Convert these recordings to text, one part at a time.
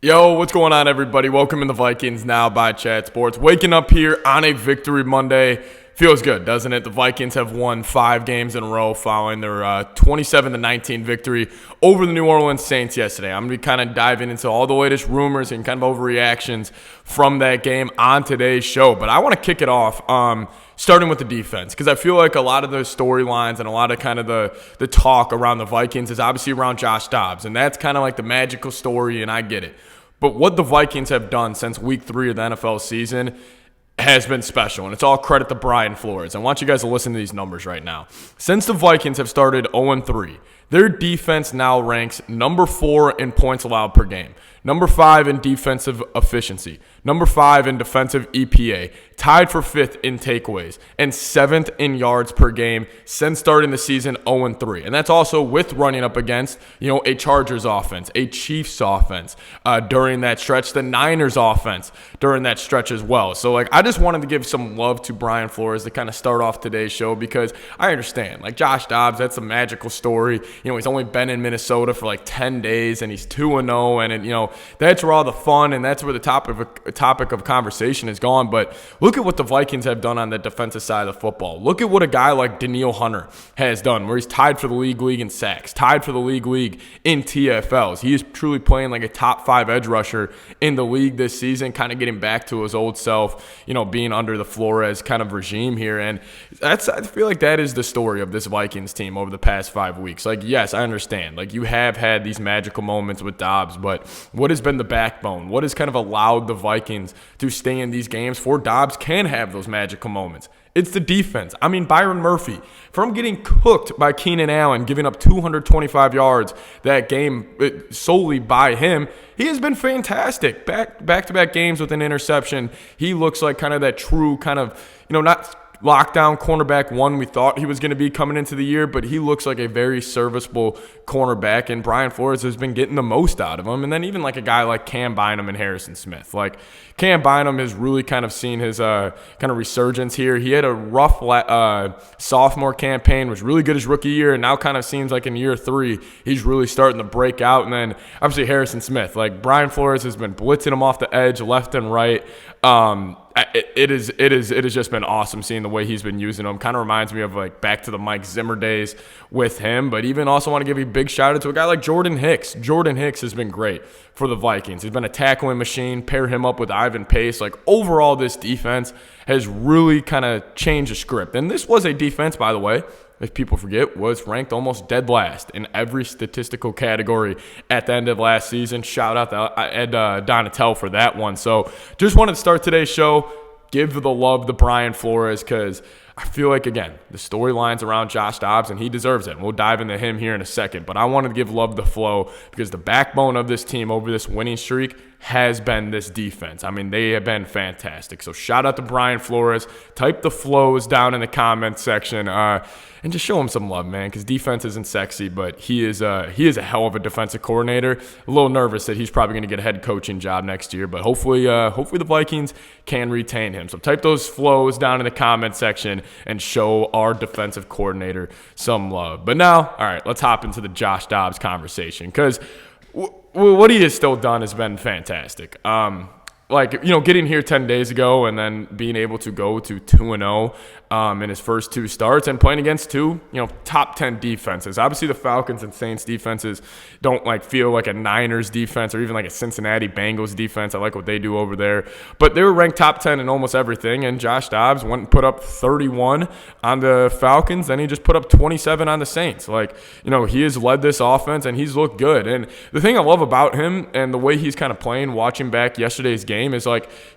Yo, what's going on, everybody? Welcome in the Vikings Now by Chat Sports. Waking up here on a victory Monday feels good, doesn't it? The Vikings have won 5 games in a row following their 27-19 victory over the New Orleans Saints yesterday. I'm going to be kind of diving into all the latest rumors and kind of overreactions from that game on today's show. But I want to kick it off starting with the defense, because I feel like a lot of the storylines and a lot of kind of the talk around the Vikings is obviously around Josh Dobbs, and that's kind of like the magical story, and I get it. But what the Vikings have done since week 3 of the NFL season has been special, and it's all credit to Brian Flores. I want you guys to listen to these numbers right now. Since the Vikings have started 0-3, their defense now ranks number 4 in points allowed per game, number 5 in defensive efficiency, number 5 in defensive EPA, tied for 5th in takeaways, and 7th in yards per game since starting the season 0-3. And that's also with running up against, a Chargers offense, a Chiefs offense during that stretch, the Niners offense during that stretch as well. So, I just wanted to give some love to Brian Flores to kind of start off today's show, because I understand, Josh Dobbs, that's a magical story. He's only been in Minnesota for 10 days, and he's 2-0, and that's where all the fun and that's where the topic of conversation is gone. But look at what the Vikings have done on the defensive side of the football. Look at what a guy like Danielle Hunter has done, where he's tied for the league in sacks, tied for the league in TFLs. He is truly playing like a top 5 edge rusher in the league this season, kind of getting back to his old self, being under the Flores kind of regime here. And I feel like that is the story of this Vikings team over the past 5 weeks. Yes, I understand. You have had these magical moments with Dobbs, but what has been the backbone? What has kind of allowed the Vikings to stay in these games for Dobbs can have those magical moments? It's the defense. Byron Murphy, from getting cooked by Keenan Allen, giving up 225 yards that game solely by him, he has been fantastic. Back-to-back games with an interception. He looks like kind of that true kind of, not lockdown cornerback one we thought he was going to be coming into the year, but he looks like a very serviceable cornerback, and Brian Flores has been getting the most out of him. And then even a guy like CamBam and Harrison Smith. CamBam has really kind of seen his kind of resurgence here. He had a rough sophomore campaign, was really good his rookie year, and now kind of seems like in year 3 he's really starting to break out. And then obviously Harrison Smith, Brian Flores has been blitzing him off the edge left and right. It has just been awesome seeing the way he's been using them. Kind of reminds me of back to the Mike Zimmer days with him. But even also want to give a big shout out to a guy like Jordan Hicks. Jordan Hicks has been great for the Vikings. He's been a tackling machine. Pair him up with Ivan Pace. Overall, this defense has really kind of changed the script. And this was a defense, by the way, if people forget, was ranked almost dead last in every statistical category at the end of last season. Shout out to Ed Donatel for that one. So just wanted to start today's show, give the love to Brian Flores, because I feel again, the storylines around Josh Dobbs, and he deserves it. And we'll dive into him here in a second. But I wanted to give love to Flo, because the backbone of this team over this winning streak has been this defense. They have been fantastic. So shout out to Brian Flores. Type the flows down in the comments section and just show him some love, man, because defense isn't sexy, but he is a hell of a defensive coordinator. A little nervous that he's probably going to get a head coaching job next year, but hopefully the Vikings can retain him. So type those flows down in the comment section and show our defensive coordinator some love. But now, all right, let's hop into the Josh Dobbs conversation, because what he has still done has been fantastic. Getting here 10 days ago and then being able to go to 2-0 in his first 2 starts and playing against 2, top 10 defenses. Obviously, the Falcons and Saints defenses don't feel like a Niners defense or even like a Cincinnati Bengals defense. I like what they do over there. But they were ranked top 10 in almost everything, and Josh Dobbs went and put up 31 on the Falcons, then he just put up 27 on the Saints. He has led this offense, and he's looked good. And the thing I love about him and the way he's kind of playing, watching back yesterday's game, is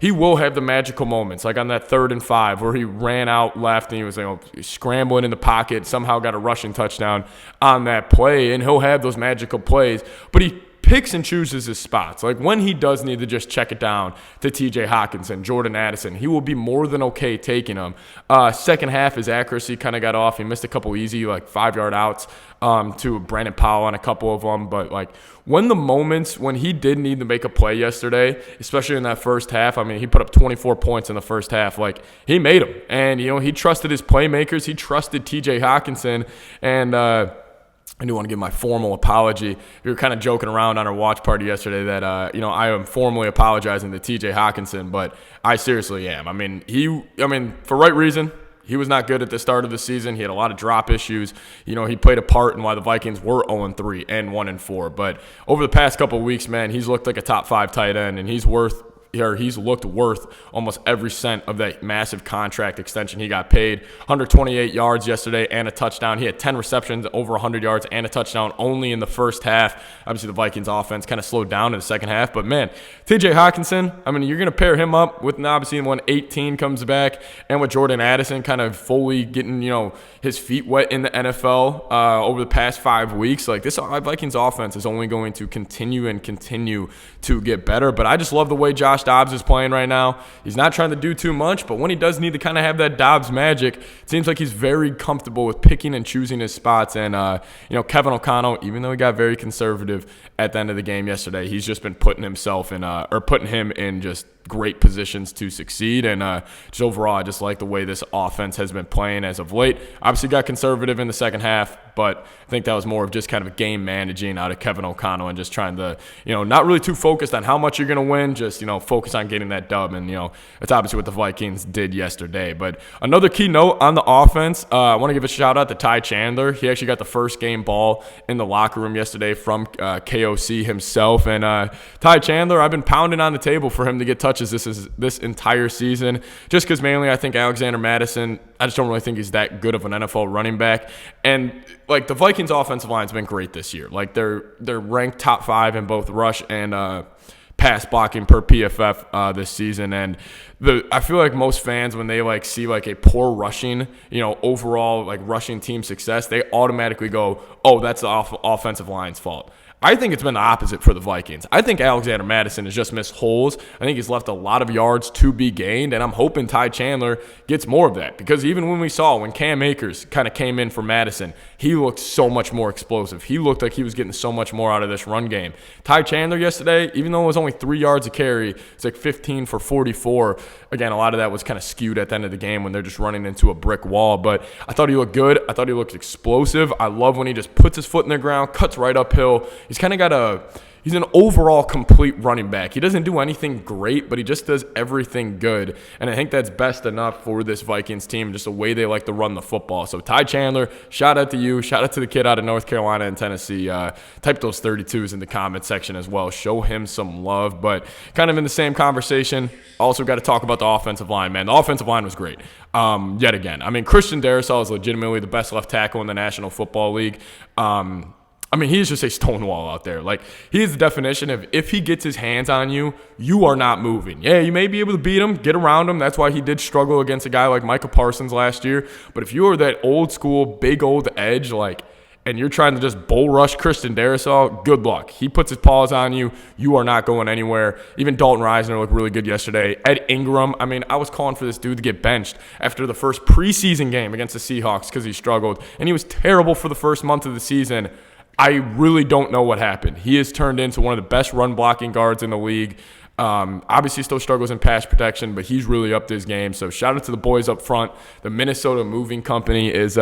he will have the magical moments, on that 3rd and 5 where he ran out left and he was scrambling in the pocket, somehow got a rushing touchdown on that play, and he'll have those magical plays, but he picks and chooses his spots. When he does need to just check it down to TJ Hockenson, Jordan Addison, he will be more than okay taking them. Second half, his accuracy kind of got off. He missed a couple easy 5-yard outs to Brandon Powell on a couple of them. But when he did need to make a play yesterday, especially in that first half, he put up 24 points in the first half. He made them. And, he trusted his playmakers. He trusted TJ Hockenson. And, I do want to give my formal apology. We were kind of joking around on our watch party yesterday that, I am formally apologizing to TJ Hockenson, but I seriously am. For right reason. He was not good at the start of the season. He had a lot of drop issues. He played a part in why the Vikings were 0-3 and 1-4. But over the past couple of weeks, man, he's looked like a top 5 tight end, and he's looked worth almost every cent of that massive contract extension he got paid. 128 yards yesterday and a touchdown. He had 10 receptions, over 100 yards, and a touchdown only in the first half. Obviously, the Vikings offense kind of slowed down in the second half. But, man, TJ Hockenson, you're going to pair him up with, obviously, when 18 comes back and with Jordan Addison kind of fully getting, his feet wet in the NFL over the past 5 weeks. Like, this Vikings offense is only going to continue to get better. But I just love the way Josh Dobbs is playing right now. He's not trying to do too much, but when he does need to kind of have that Dobbs magic, it seems like he's very comfortable with picking and choosing his spots. And, Kevin O'Connell, even though he got very conservative at the end of the game yesterday, he's just been putting him in just great positions to succeed. And just overall, I just like the way this offense has been playing as of late. Obviously got conservative in the second half, but I think that was more of just kind of a game managing out of Kevin O'Connell and just trying to, not really too focused on how much you're going to win, just, focus on getting that dub. And, that's obviously what the Vikings did yesterday. But another key note on the offense, I want to give a shout out to Ty Chandler. He actually got the first game ball in the locker room yesterday from KOC himself. And Ty Chandler, I've been pounding on the table for him to get touches this entire season, just because mainly I think Alexander Mattison, I just don't really think he's that good of an NFL running back. And like the Vikings offensive line's been great this year. Like they're ranked top 5 in both rush and pass blocking per PFF this season. And I feel like most fans, when they see a poor rushing, overall rushing team success, they automatically go, oh, that's the offensive line's fault. I think it's been the opposite for the Vikings. I think Alexander Mattison has just missed holes. I think he's left a lot of yards to be gained, and I'm hoping Ty Chandler gets more of that, because even when Cam Akers kind of came in for Mattison, he looked so much more explosive. He looked like he was getting so much more out of this run game. Ty Chandler yesterday, even though it was only 3 yards a carry, it's 15 for 44. Again, a lot of that was kind of skewed at the end of the game when they're just running into a brick wall, but I thought he looked good. I thought he looked explosive. I love when he just puts his foot in the ground, cuts right uphill. He's kind of he's an overall complete running back. He doesn't do anything great, but he just does everything good. And I think that's best enough for this Vikings team, just the way they like to run the football. So Ty Chandler, shout out to you. Shout out to the kid out of North Carolina and Tennessee. Type those 32s in the comment section as well. Show him some love. But kind of in the same conversation, also got to talk about the offensive line, man. The offensive line was great. Yet again. Christian Darrisaw is legitimately the best left tackle in the National Football League. He's just a stonewall out there. He is the definition of, if he gets his hands on you, you are not moving. Yeah, you may be able to beat him, get around him. That's why he did struggle against a guy like Micah Parsons last year. But if you are that old school, big old edge, and you're trying to just bull rush Christian Darrisaw, good luck. He puts his paws on you. You are not going anywhere. Even Dalton Reisner looked really good yesterday. Ed Ingram, I was calling for this dude to get benched after the first preseason game against the Seahawks because he struggled. And he was terrible for the first month of the season. I really don't know what happened. He has turned into one of the best run blocking guards in the league. Obviously still struggles in pass protection, but he's really upped his game. So shout out to the boys up front. The Minnesota Moving Company is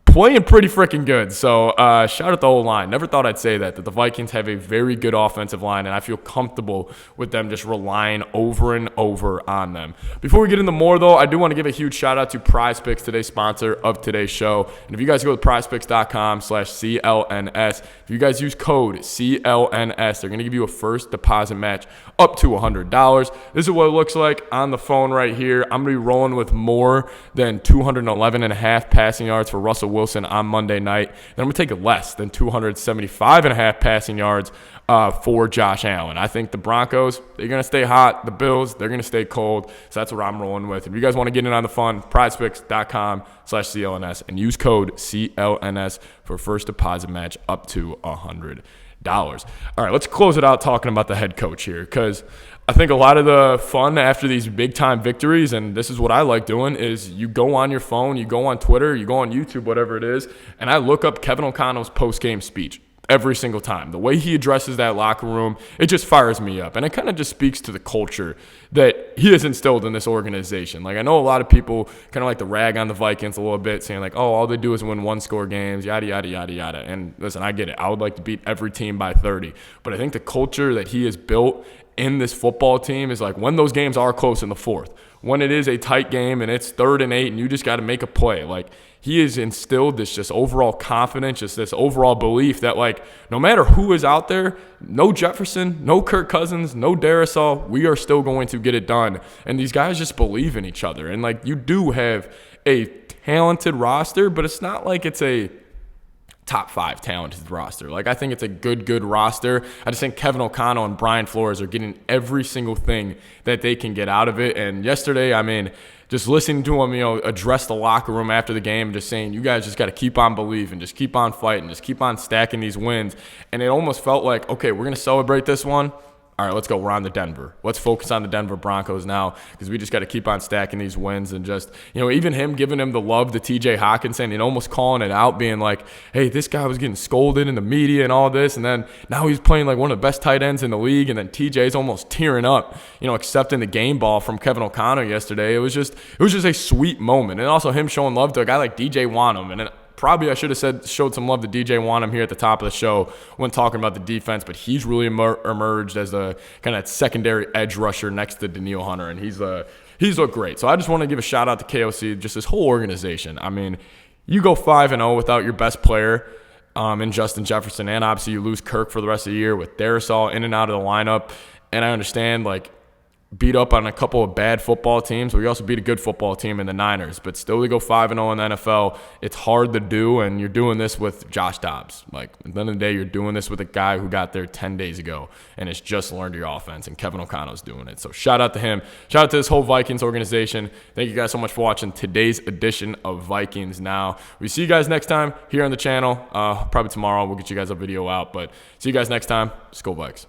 playing pretty freaking good. So shout out the whole line. Never thought I'd say that the Vikings have a very good offensive line, and I feel comfortable with them just relying over and over on them. Before we get into more, though, I do want to give a huge shout out to PrizePicks, today's sponsor of today's show. And if you guys go to prizepicks.com/CLNS, if you guys use code CLNS, they're going to give you a first deposit match up to $100. This is what it looks like on the phone right here. I'm going to be rolling with more than 211.5 passing yards for Russell Wilson on Monday night. Then I'm going to take less than 275.5 passing yards for Josh Allen. I think the Broncos, they're going to stay hot. The Bills, they're going to stay cold. So that's what I'm rolling with. If you guys want to get in on the fun, prizepicks.com/CLNS and use code CLNS for first deposit match up to $100. All right, let's close it out talking about the head coach here, because I think a lot of the fun after these big-time victories, and this is what I like doing, is you go on your phone, you go on Twitter, you go on YouTube, whatever it is, and I look up Kevin O'Connell's post-game speech. every single time. The way he addresses that locker room, it just fires me up. And it kind of just speaks to the culture that he has instilled in this organization. Like, I know a lot of people kind of like to rag on the Vikings a little bit, saying like, oh, all they do is win one-score games, yada, yada, yada, yada. And listen, I get it. I would like to beat every team by 30. But I think the culture that he has built in this football team is like when those games are close in the fourth, when it is a tight game and it's 3rd and 8 and you just got to make a play. Like, he has instilled this just overall confidence, just this overall belief that, like, no matter who is out there, no Jefferson, no Kirk Cousins, no Darisaw, we are still going to get it done. And these guys just believe in each other. And, like, you do have a talented roster, but it's not like it's a top 5 talented roster. Like, I think it's a good roster. I just think Kevin O'Connell and Brian Flores are getting every single thing that they can get out of it. And yesterday, I mean, just listening to him, address the locker room after the game, just saying, you guys just got to keep on believing, just keep on fighting, just keep on stacking these wins. And it almost felt like, okay, we're going to celebrate this one. All right, let's go. We're on to Denver. Let's focus on the Denver Broncos now, because we just got to keep on stacking these wins. And just, even him giving him the love to TJ Hockenson and almost calling it out, being like, hey, this guy was getting scolded in the media and all this. And then now he's playing like one of the best tight ends in the league. And then TJ's almost tearing up, accepting the game ball from Kevin O'Connell yesterday. It was just a sweet moment. And also him showing love to a guy like DJ Wanham. And probably I should have showed some love to DJ Wanham here at the top of the show when talking about the defense, but he's really emerged as a kind of secondary edge rusher next to Danielle Hunter, and he's looked great. So I just want to give a shout out to KOC, just this whole organization. I mean, you go 5-0 without your best player in Justin Jefferson, and obviously you lose Kirk for the rest of the year with Darisaw in and out of the lineup. And I understand, like, beat up on a couple of bad football teams, but we also beat a good football team in the Niners. But still, to go 5-0 in the NFL, it's hard to do, and you're doing this with Josh Dobbs. Like, at the end of the day, you're doing this with a guy who got there 10 days ago and has just learned your offense, and Kevin O'Connell's doing it. So shout out to him. Shout out to this whole Vikings organization. Thank you guys so much for watching today's edition of Vikings Now. We see you guys next time here on the channel. Probably tomorrow we'll get you guys a video out, but see you guys next time. Skol Vikes.